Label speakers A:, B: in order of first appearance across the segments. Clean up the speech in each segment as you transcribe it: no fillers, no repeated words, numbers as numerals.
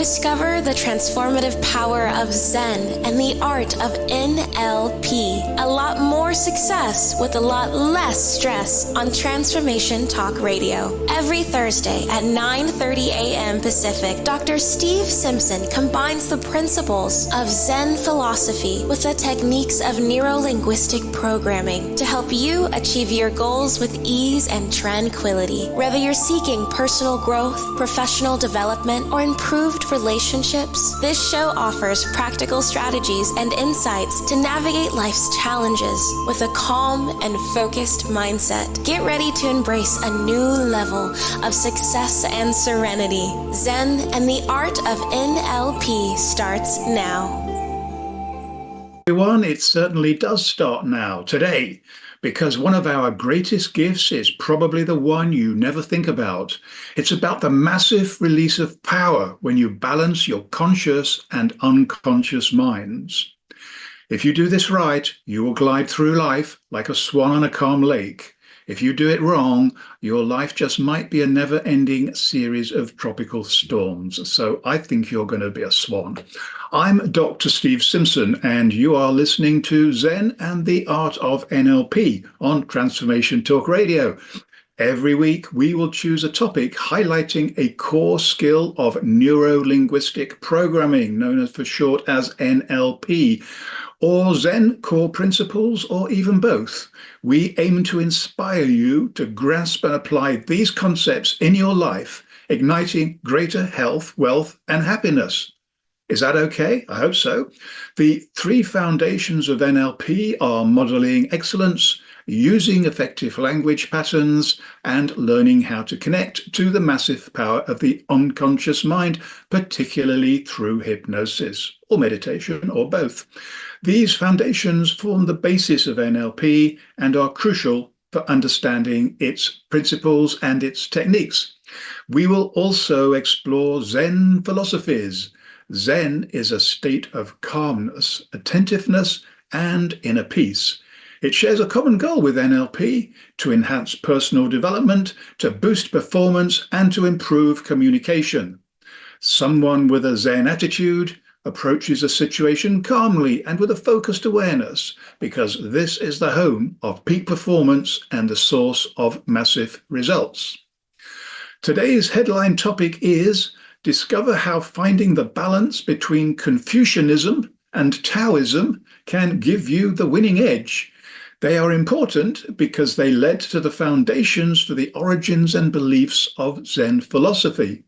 A: Discover the transformative power of Zen and the art of NLP. A lot more success with a lot less stress on Transformation Talk Radio. Every Thursday at 9:30 a.m. Pacific, Dr. Steve Simpson combines the principles of Zen philosophy with the techniques of neuro-linguistic programming to help you achieve your goals with ease and tranquility. Whether you're seeking personal growth, professional development, or improved relationships, this show offers practical strategies and insights to navigate life's challenges with a calm and focused mindset. Get ready to embrace a new level of success and serenity. Zen and the art of NLP starts now.
B: Everyone, it certainly does start now, today, because one of our greatest gifts is probably the one you never think about. It's about the massive release of power when you balance your conscious and unconscious minds. If you do this right, you will glide through life like a swan on a calm lake. If you do it wrong, your life just might be a never-ending series of tropical storms. So I think you're going to be a swan. I'm Dr. Steve Simpson, and you are listening to Zen and the Art of NLP on Transformation Talk Radio. Every week, we will choose a topic highlighting a core skill of neuro-linguistic programming, known as for short as NLP, or Zen core principles, or even both. We aim to inspire you to grasp and apply these concepts in your life, igniting greater health, wealth, and happiness. Is that okay? I hope so. The three foundations of NLP are modeling excellence, using effective language patterns, and learning how to connect to the massive power of the unconscious mind, particularly through hypnosis or meditation or both. These foundations form the basis of NLP and are crucial for understanding its principles and its techniques. We will also explore Zen philosophies. Zen is a state of calmness, attentiveness, and inner peace. It shares a common goal with NLP: to enhance personal development, to boost performance, and to improve communication. Someone with a Zen attitude approaches a situation calmly and with a focused awareness, because this is the home of peak performance and the source of massive results. Today's headline topic is Discover how finding the balance between Confucianism and Taoism can give you the winning edge. They are important because they led to the foundations for the origins and beliefs of Zen philosophy.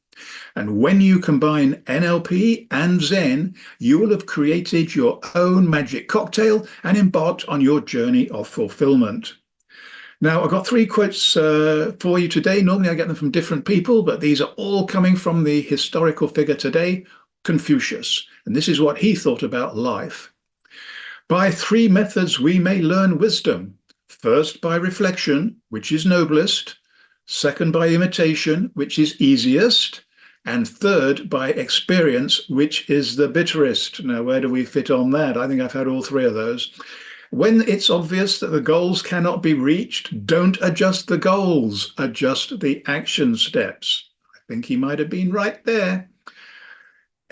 B: And when you combine NLP and Zen, you will have created your own magic cocktail and embarked on your journey of fulfillment. Now, I've got three quotes for you today. Normally I get them from different people, but these are all coming from the historical figure today, Confucius. And this is what he thought about life. By three methods we may learn wisdom. First, by reflection, which is noblest. Second, by imitation, which is easiest. And third, by experience, which is the bitterest. Now, where do we fit on that? I think I've had all three of those. When it's obvious that the goals cannot be reached, don't adjust the goals, adjust the action steps. I think he might have been right there.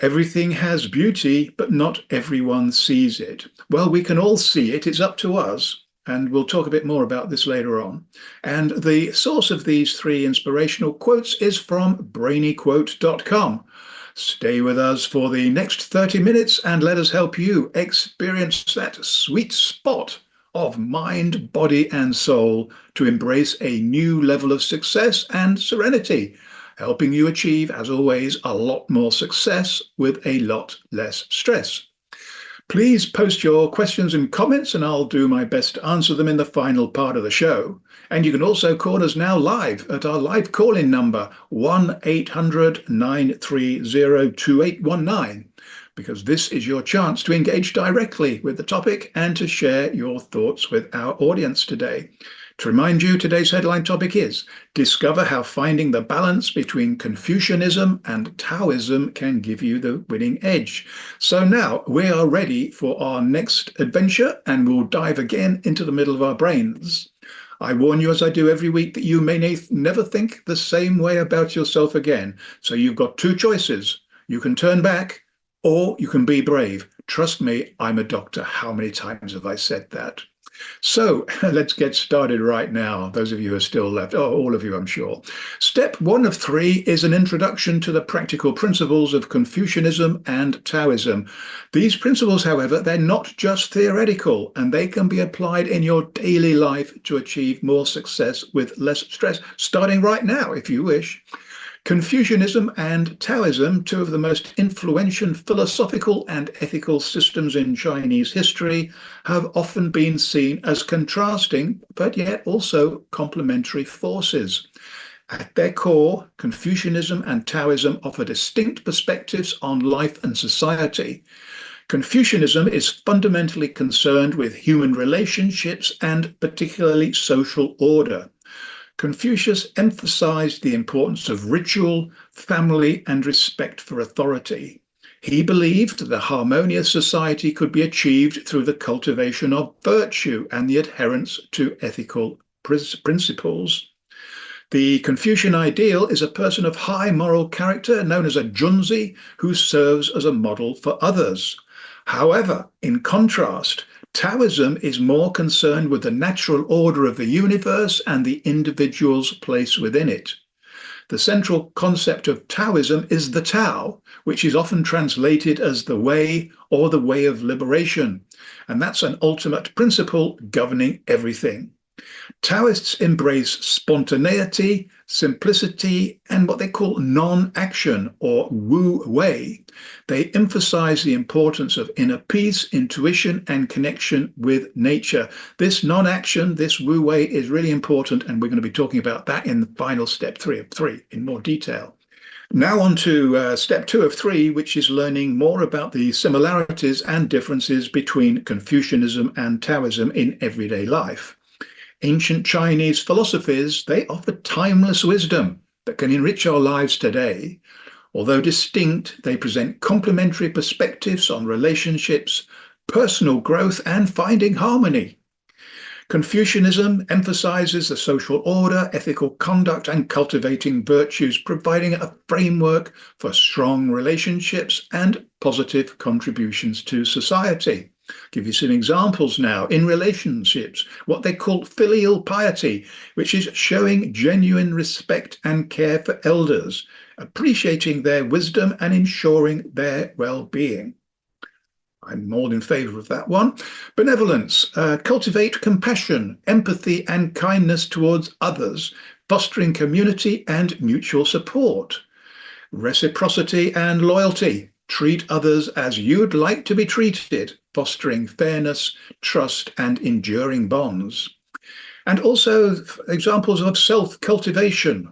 B: Everything has beauty, but not everyone sees it. Well, we can all see it. It's up to us. And we'll talk a bit more about this later on. And the source of these three inspirational quotes is from brainyquote.com. Stay with us for the next 30 minutes and let us help you experience that sweet spot of mind, body, and soul to embrace a new level of success and serenity, helping you achieve, as always, a lot more success with a lot less stress. Please post your questions and comments, and I'll do my best to answer them in the final part of the show. And you can also call us now live at our live call-in number, 1-800-930-2819, because this is your chance to engage directly with the topic and to share your thoughts with our audience today. To remind you, today's headline topic is Discover how finding the balance between Confucianism and Taoism can give you the winning edge. So now we are ready for our next adventure, and we'll dive again into the middle of our brains. I warn you, as I do every week, that you may never think the same way about yourself again. So you've got two choices. You can turn back or you can be brave. Trust me, I'm a doctor. How many times have I said that? So let's get started right now. Those of you who are still left, oh, all of you, I'm sure. Step 1 of 3 is an introduction to the practical principles of Confucianism and Taoism. These principles, however, they're not just theoretical, and they can be applied in your daily life to achieve more success with less stress, starting right now, if you wish. Confucianism and Taoism, two of the most influential philosophical and ethical systems in Chinese history, have often been seen as contrasting, but yet also complementary forces. At their core, Confucianism and Taoism offer distinct perspectives on life and society. Confucianism is fundamentally concerned with human relationships and particularly social order. Confucius emphasized the importance of ritual, family, and respect for authority. He believed that a harmonious society could be achieved through the cultivation of virtue and the adherence to ethical principles. The Confucian ideal is a person of high moral character known as a junzi who serves as a model for others. However, in contrast, Taoism is more concerned with the natural order of the universe and the individual's place within it. The central concept of Taoism is the Tao, which is often translated as the way or the way of liberation, and that's an ultimate principle governing everything. Taoists embrace spontaneity, simplicity, and what they call non-action or wu wei. They emphasize the importance of inner peace, intuition, and connection with nature. This non-action, this wu wei, is really important, and we're going to be talking about that in the final step 3 of 3 in more detail. Now on to step 2 of 3, which is learning more about the similarities and differences between Confucianism and Taoism in everyday life. Ancient Chinese philosophies, they offer timeless wisdom that can enrich our lives today. Although distinct, they present complementary perspectives on relationships, personal growth, and finding harmony. Confucianism emphasizes the social order, ethical conduct, and cultivating virtues, providing a framework for strong relationships and positive contributions to society. Give you some examples now. In relationships, what they call filial piety, which is showing genuine respect and care for elders, appreciating their wisdom and ensuring their well-being. I'm more in favor of that one. Benevolence, cultivate compassion, empathy, and kindness towards others, fostering community and mutual support. Reciprocity and loyalty, treat others as you'd like to be treated, fostering fairness, trust, and enduring bonds. And also examples of self-cultivation,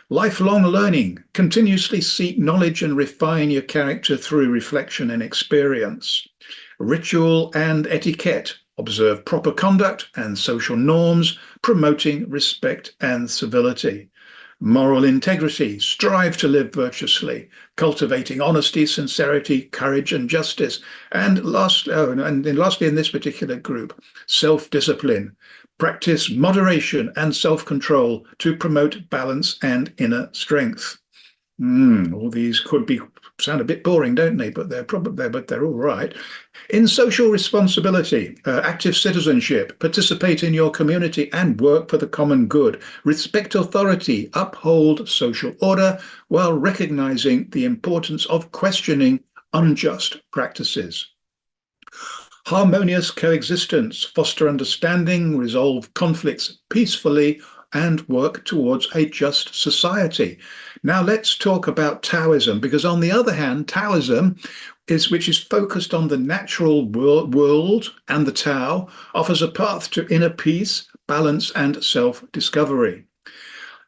B: lifelong learning, continuously seek knowledge and refine your character through reflection and experience. Ritual and etiquette, observe proper conduct and social norms, promoting respect and civility. Moral integrity, strive to live virtuously, cultivating honesty, sincerity, courage, and justice. And lastly in this particular group, self-discipline, practice moderation and self-control to promote balance and inner strength. All these sound a bit boring, don't they? But they're all right. In social responsibility, active citizenship, participate in your community and work for the common good. Respect authority, uphold social order while recognizing the importance of questioning unjust practices. Harmonious coexistence, foster understanding, resolve conflicts peacefully, and work towards a just society. Now let's talk about Taoism, because on the other hand, Taoism, which is focused on the natural world and the Tao, offers a path to inner peace, balance, and self-discovery.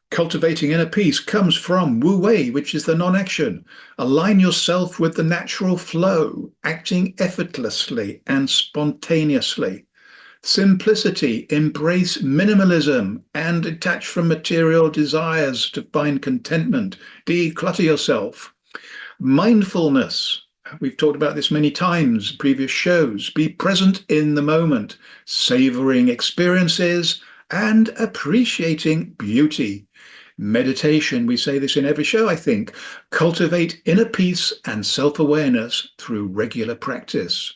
B: Cultivating inner peace comes from Wu Wei, which is the non-action. Align yourself with the natural flow, acting effortlessly and spontaneously. Simplicity, embrace minimalism and detach from material desires to find contentment. Declutter yourself. Mindfulness, we've talked about this many times in previous shows. Be present in the moment, savoring experiences and appreciating beauty. Meditation, we say this in every show, I think. Cultivate inner peace and self-awareness through regular practice.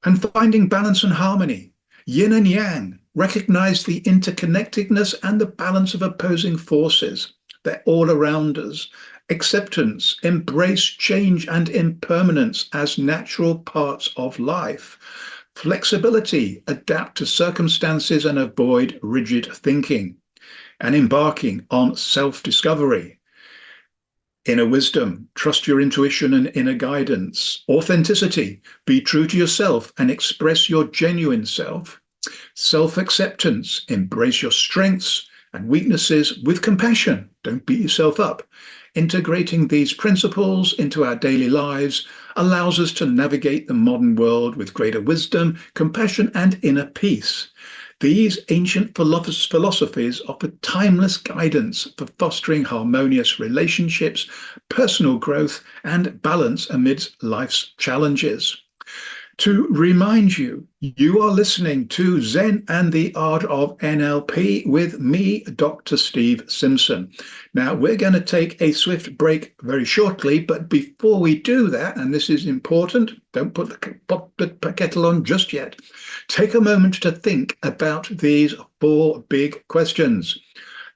B: And finding balance and harmony. Yin and yang. Recognize the interconnectedness and the balance of opposing forces. They're all around us. Acceptance. Embrace change and impermanence as natural parts of life. Flexibility. Adapt to circumstances and avoid rigid thinking. And embarking on self-discovery. Inner wisdom, trust your intuition and inner guidance. Authenticity, be true to yourself and express your genuine self. Self-acceptance, embrace your strengths and weaknesses with compassion. Don't beat yourself up. Integrating these principles into our daily lives allows us to navigate the modern world with greater wisdom, compassion, and inner peace. These ancient philosophies offer timeless guidance for fostering harmonious relationships, personal growth, and balance amidst life's challenges. To remind you, you are listening to Zen and the Art of NLP with me, Dr. Steve Simpson. Now, we're going to take a swift break very shortly, but before we do that, and this is important, don't put the kettle on just yet. Take a moment to think about these 4 big questions.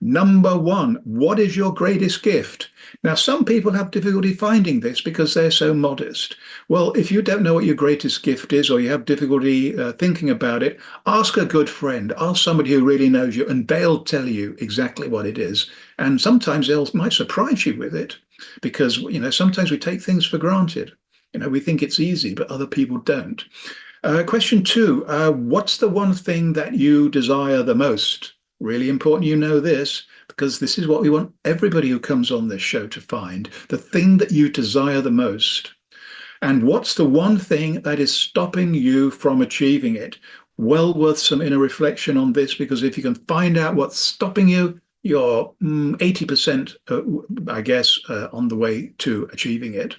B: Number 1, what is your greatest gift? Now, some people have difficulty finding this because they're so modest. Well, if you don't know what your greatest gift is, or you have difficulty thinking about it, ask a good friend, ask somebody who really knows you, and they'll tell you exactly what it is. And sometimes they might surprise you with it, because, sometimes we take things for granted. We think it's easy, but other people don't. Question 2, what's the one thing that you desire the most? Really important you know this, because this is what we want everybody who comes on this show to find, the thing that you desire the most. And what's the one thing that is stopping you from achieving it? Well worth some inner reflection on this, because if you can find out what's stopping you, you're 80%, on the way to achieving it.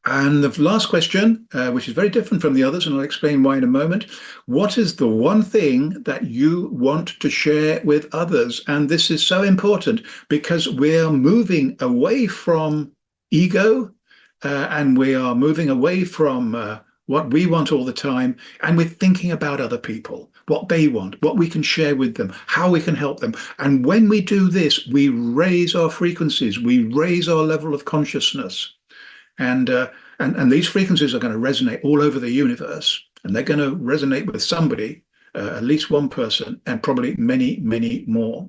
B: And the last question, which is very different from the others, and I'll explain why in a moment. What is the one thing that you want to share with others? And this is so important because we're moving away from ego and we are moving away from what we want all the time. And we're thinking about other people, what they want, what we can share with them, how we can help them. And when we do this, we raise our frequencies, we raise our level of consciousness. And these frequencies are going to resonate all over the universe, and they're going to resonate with somebody, at least one person, and probably many, many more.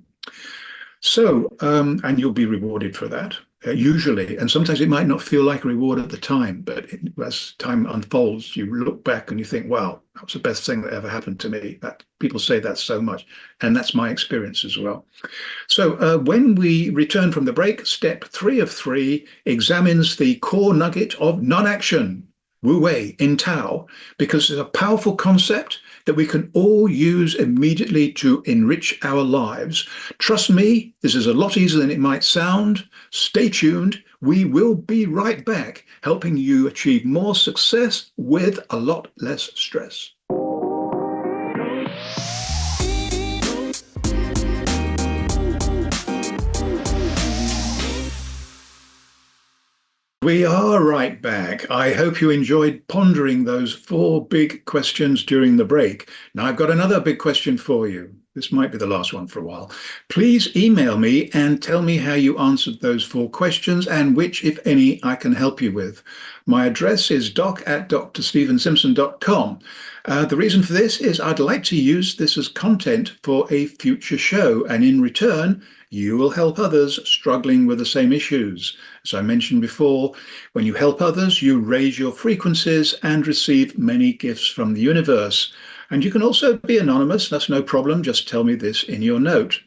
B: So, and you'll be rewarded for that, usually. And sometimes it might not feel like a reward at the time, but as time unfolds, you look back and you think, wow, that was the best thing that ever happened to me. That people say that so much, and that's my experience as well. So when we return from the break, step 3 of 3 examines the core nugget of non-action, Wu Wei in Tao, because it's a powerful concept that we can all use immediately to enrich our lives. Trust me, this is a lot easier than it might sound. Stay tuned. We will be right back, helping you achieve more success with a lot less stress. We are right back. I hope you enjoyed pondering those 4 big questions during the break. Now I've got another big question for you. This might be the last one for a while. Please email me and tell me how you answered those 4 questions and which, if any, I can help you with. My address is doc@drstephensimpson.com. The reason for this is I'd like to use this as content for a future show, and in return, you will help others struggling with the same issues. As I mentioned before, when you help others, you raise your frequencies and receive many gifts from the universe. And you can also be anonymous, that's no problem, just tell me this in your note.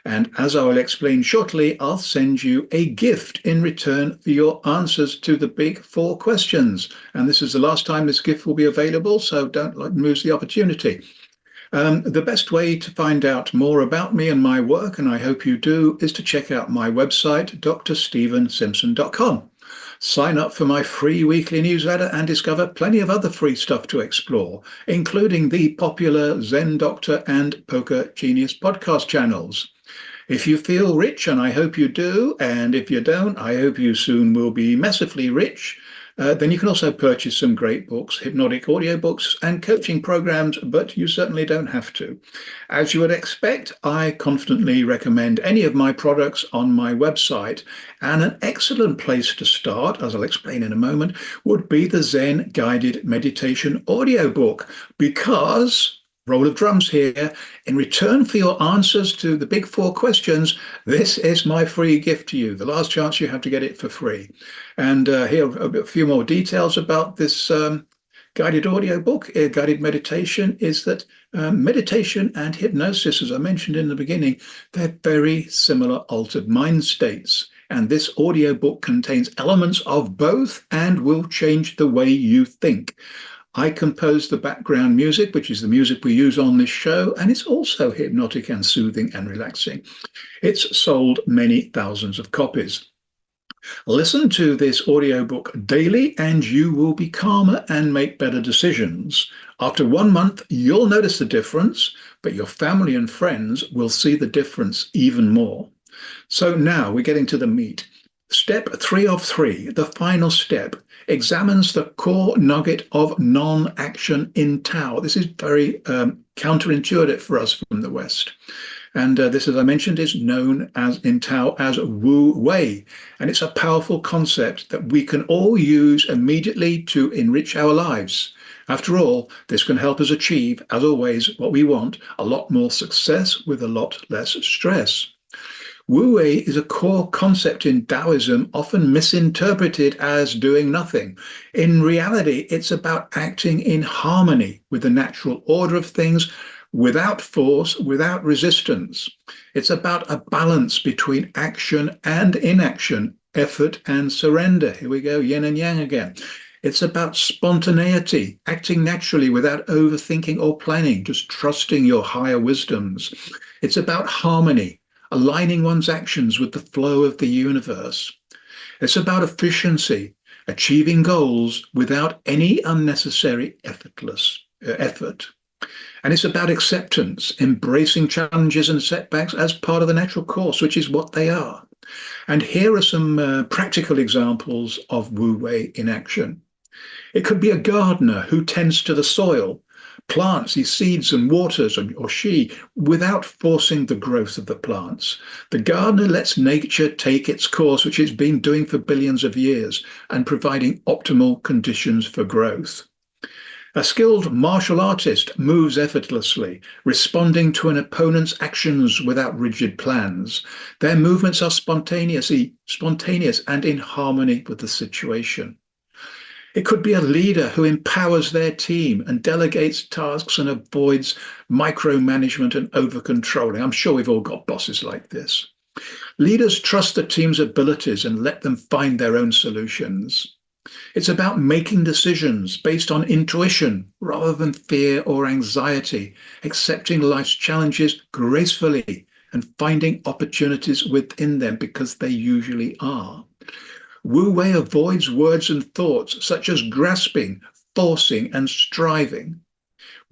B: And as I will explain shortly, I'll send you a gift in return for your answers to the big 4 questions. And this is the last time this gift will be available, so don't lose the opportunity. The best way to find out more about me and my work, and I hope you do, is to check out my website, drstephensimpson.com. Sign up for my free weekly newsletter and discover plenty of other free stuff to explore, including the popular Zen Doctor and Poker Genius podcast channels. If you feel rich, and I hope you do, and if you don't, I hope you soon will be massively rich, then you can also purchase some great books, hypnotic audiobooks, and coaching programs, but you certainly don't have to. As you would expect, I confidently recommend any of my products on my website, and an excellent place to start, as I'll explain in a moment, would be the Zen Guided Meditation audiobook, because roll of drums here. In return for your answers to the big four questions, this is my free gift to you. The last chance you have to get it for free. And here are a few more details about this guided audio book, guided meditation, is that meditation and hypnosis, as I mentioned in the beginning, they're very similar altered mind states. And this audio book contains elements of both and will change the way you think. I compose the background music, which is the music we use on this show, and it's also hypnotic and soothing and relaxing. It's sold many thousands of copies. Listen to this audiobook daily, and you will be calmer and make better decisions. After 1 month, you'll notice the difference, but your family and friends will see the difference even more. So now we're getting to the meat. Step 3 of 3, the final step, examines the core nugget of non-action in Tao. This is very counterintuitive for us from the West. And this, as I mentioned, is known as in Tao as Wu Wei. And it's a powerful concept that we can all use immediately to enrich our lives. After all, this can help us achieve, as always, what we want, a lot more success with a lot less stress. Wu Wei is a core concept in Taoism, often misinterpreted as doing nothing. In reality, it's about acting in harmony with the natural order of things, without force, without resistance. It's about a balance between action and inaction, effort and surrender. Here we go, yin and yang again. It's about spontaneity, acting naturally without overthinking or planning, just trusting your higher wisdoms. It's about harmony, aligning one's actions with the flow of the universe. It's about efficiency, achieving goals without any unnecessary effort. And it's about acceptance, embracing challenges and setbacks as part of the natural course, which is what they are. And here are some practical examples of Wu Wei in action. It could be a gardener who tends to the soil, plants his seeds and waters, or she, without forcing the growth of the plants. The gardener lets nature take its course, which it's been doing for billions of years, and providing optimal conditions for growth. A skilled martial artist moves effortlessly, responding to an opponent's actions without rigid plans. Their movements are spontaneous and in harmony with the situation. It could be a leader who empowers their team and delegates tasks and avoids micromanagement and over-controlling. I'm sure we've all got bosses like this. Leaders trust the team's abilities and let them find their own solutions. It's about making decisions based on intuition rather than fear or anxiety, accepting life's challenges gracefully and finding opportunities within them, because they usually are. Wu Wei avoids words and thoughts such as grasping, forcing, and striving.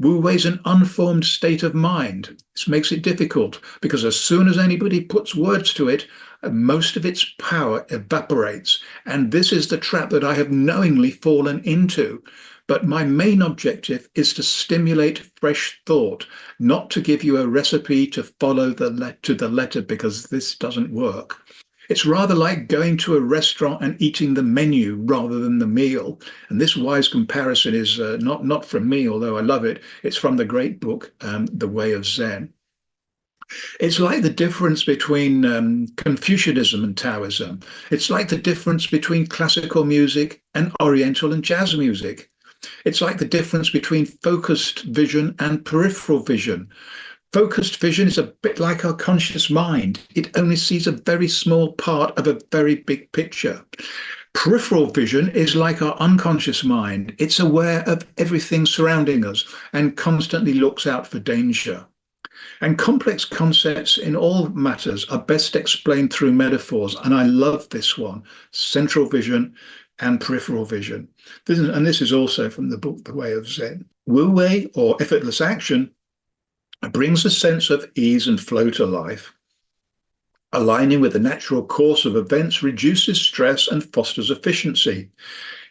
B: Wu Wei is an unformed state of mind. This makes it difficult because as soon as anybody puts words to it, most of its power evaporates. And this is the trap that I have knowingly fallen into. But my main objective is to stimulate fresh thought, not to give you a recipe to follow to the letter, because this doesn't work. It's rather like going to a restaurant and eating the menu rather than the meal. And this wise comparison is not from me, although I love it. It's from the great book, The Way of Zen. It's like the difference between Confucianism and Taoism. It's like the difference between classical music and Oriental and jazz music. It's like the difference between focused vision and peripheral vision. Focused vision is a bit like our conscious mind. It only sees a very small part of a very big picture. Peripheral vision is like our unconscious mind. It's aware of everything surrounding us and constantly looks out for danger. And complex concepts in all matters are best explained through metaphors. And I love this one, central vision and peripheral vision. This is also from the book, The Way of Zen. Wu Wei, or effortless action, brings a sense of ease and flow to life. Aligning with the natural course of events reduces stress and fosters efficiency.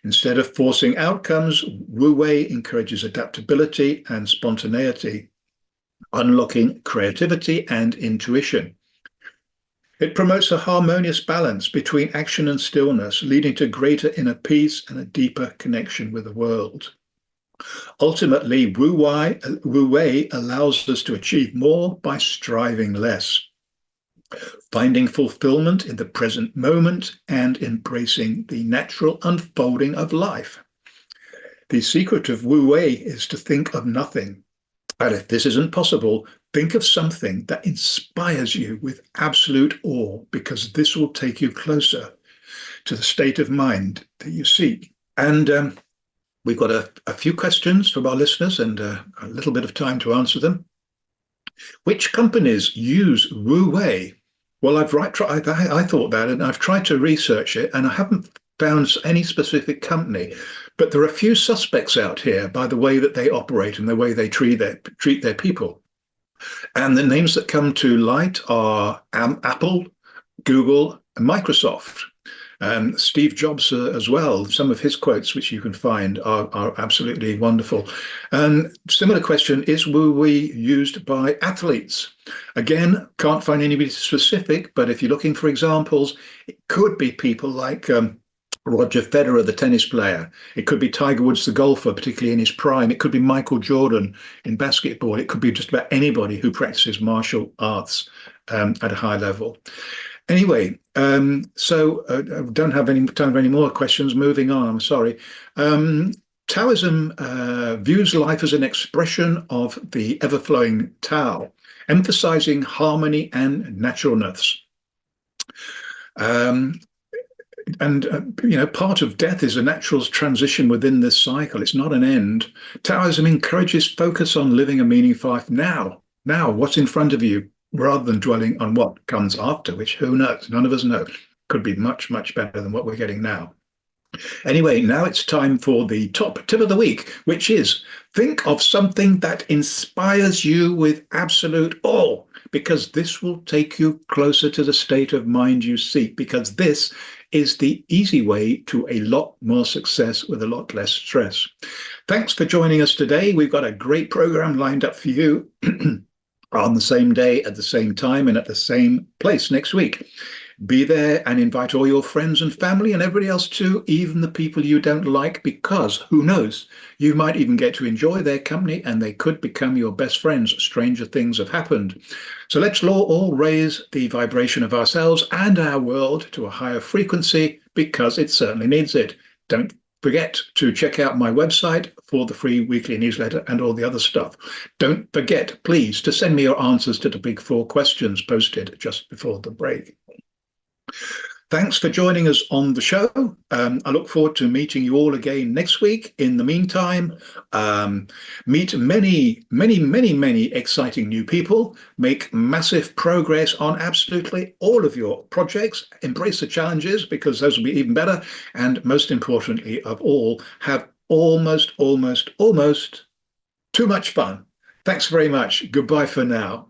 B: Instead of forcing outcomes, Wu Wei encourages adaptability and spontaneity, unlocking creativity and intuition. It promotes a harmonious balance between action and stillness, leading to greater inner peace and a deeper connection with the world. Ultimately, Wu Wei allows us to achieve more by striving less, finding fulfillment in the present moment and embracing the natural unfolding of life. The secret of Wu Wei is to think of nothing. And if this isn't possible, think of something that inspires you with absolute awe, because this will take you closer to the state of mind that you seek. And we've got a few questions from our listeners and a little bit of time to answer them. Which companies use Wu Wei? Well, I thought that, and I've tried to research it, and I haven't found any specific company. But there are a few suspects out here by the way that they operate and the way they treat their people. And the names that come to light are Apple, Google, and Microsoft. Steve Jobs as well. Some of his quotes, which you can find, are absolutely wonderful. And similar question, is Wu Wei used by athletes? Again, can't find anybody specific, but if you're looking for examples, it could be people like Roger Federer, the tennis player. It could be Tiger Woods, the golfer, particularly in his prime. It could be Michael Jordan in basketball. It could be just about anybody who practices martial arts at a high level. Anyway, so I don't have any time for any more questions. Moving on, I'm sorry. Taoism views life as an expression of the ever-flowing Tao, emphasizing harmony and naturalness. Part of death is a natural transition within this cycle. It's not an end. Taoism encourages focus on living a meaningful life now. Now, what's in front of you, rather than dwelling on what comes after, which who knows? None of us know. Could be much, much better than what we're getting now. Anyway, now it's time for the top tip of the week, which is think of something that inspires you with absolute awe, because this will take you closer to the state of mind you seek, because this is the easy way to a lot more success with a lot less stress. Thanks for joining us today. We've got a great program lined up for you on the same day, at the same time, and at the same place next week. Be there and invite all your friends and family and everybody else too, even the people you don't like, because who knows, you might even get to enjoy their company and they could become your best friends. Stranger things have happened. So let's all raise the vibration of ourselves and our world to a higher frequency, because it certainly needs it. Don't forget to check out my website for the free weekly newsletter and all the other stuff. Don't forget, please, to send me your answers to the big 4 questions posted just before the break. Thanks for joining us on the show. I look forward to meeting you all again next week. In the meantime, meet many, many, many, many exciting new people. Make massive progress on absolutely all of your projects. Embrace the challenges, because those will be even better. And most importantly of all, have almost too much fun. Thanks very much. Goodbye for now.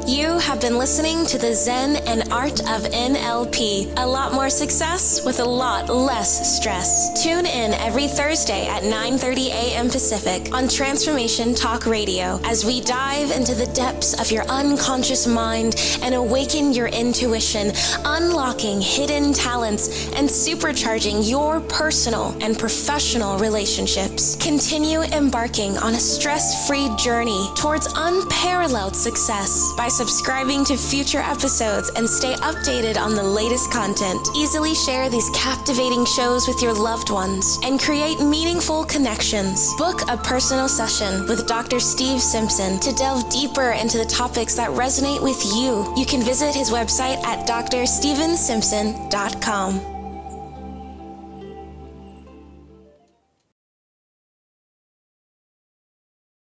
A: You have been listening to the Zen and Art of NLP. A lot more success with a lot less stress. Tune in every Thursday at 9:30 a.m. Pacific on Transformation Talk Radio as we dive into the depths of your unconscious mind and awaken your intuition, unlocking hidden talents and supercharging your personal and professional relationships. Continue embarking on a stress-free journey towards unparalleled success by subscribing to future episodes and stay updated on the latest content. Easily share these captivating shows with your loved ones and create meaningful connections. Book a personal session with Dr. Steve Simpson to delve deeper into the topics that resonate with you. You can visit his website at drstevensimpson.com.